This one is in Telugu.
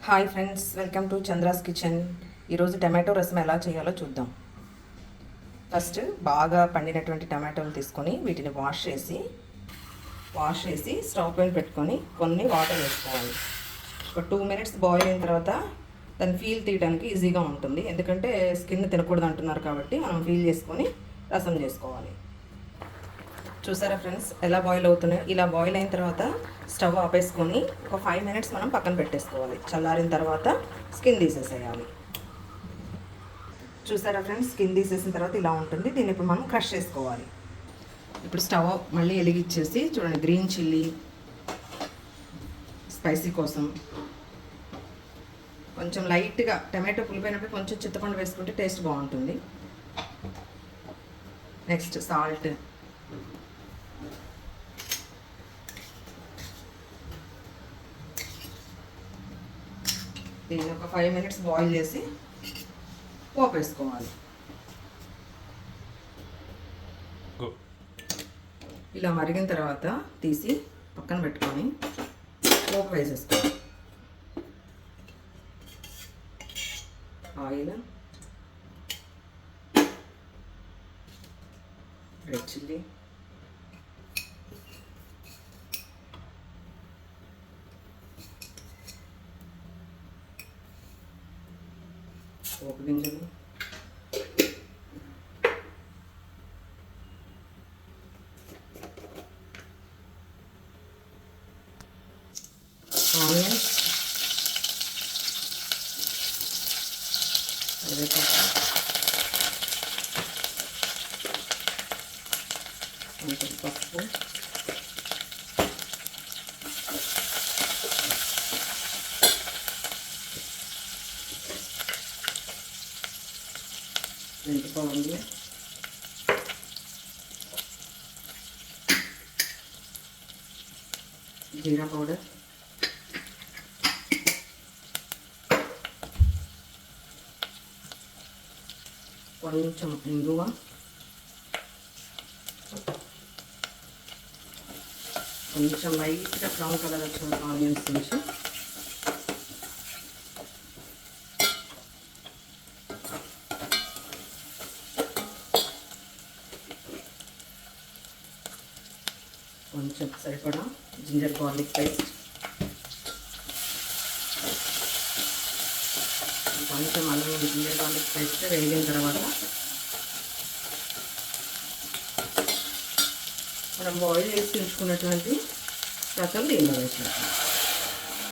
Hi friends, welcome to Chandra's kitchen. ఈరోజు టమాటో రసం ఎలా చేయాలో చూద్దాం. ఫస్ట్ బాగా పండినటువంటి టమాటోలు తీసుకొని వీటిని వాష్ చేసి స్టవ్ పైన పెట్టుకొని కొన్ని వాటర్ వేసుకోవాలి. ఒక 2 minutes బాయిల్ అయిన తర్వాత దాన్ని ఫీల్ తీయడానికి ఈజీగా ఉంటుంది. ఎందుకంటే స్కిన్ తినకూడదు అంటున్నారు కాబట్టి మనం ఫీల్ చేసుకొని రసం చేసుకోవాలి. చూసారా ఫ్రెండ్స్ ఎలా బాయిల్ అవుతున్నాయో? ఇలా బాయిల్ అయిన తర్వాత స్టవ్ ఆపేసుకొని ఒక 5 minutes మనం పక్కన పెట్టేసుకోవాలి. చల్లారిన తర్వాత స్కిన్ తీసేసేయాలి. చూసారా ఫ్రెండ్స్, స్కిన్ తీసేసిన తర్వాత ఇలా ఉంటుంది. దీన్ని ఇప్పుడు మనం క్రష్ చేసుకోవాలి. ఇప్పుడు స్టవ్ మళ్ళీ వెలిగించేసి చూడండి, గ్రీన్ చిల్లీ స్పైసీ కోసం కొంచెం లైట్గా టమాటో పులిపోయినప్పుడు కొంచెం చింతపండు వేసుకుంటే టేస్ట్ బాగుంటుంది. నెక్స్ట్ సాల్ట్, దీన్ని ఒక 5 minutes బాయిల్ చేసి పోపు వేసుకోవాలి. ఇలా మరిగిన తర్వాత తీసి పక్కన పెట్టుకొని పోపు వేసేసుకోవాలి. ఆయిల్, రెడ్ చిల్లీ, పోపు గింజలు, ఆనియన్స్, కొంచెం పసుపు, మెంతి పౌడర్, జీరా పౌడర్, కొంచెం ఇంగువ, కొంచెం లైట్గా బ్రౌన్ కలర్ వచ్చిన ఆనియన్స్ వేసి కొంచెం సరిపడా జింజర్ గార్లిక్ పేస్ట్, కొంచెం అల్లం జింజర్ గార్లిక్ పేస్ట్ వేగిన తర్వాత మనం బాయిల్ చేసి ఉంచుకున్నటువంటి రసం దీనిలో వేసినట్టు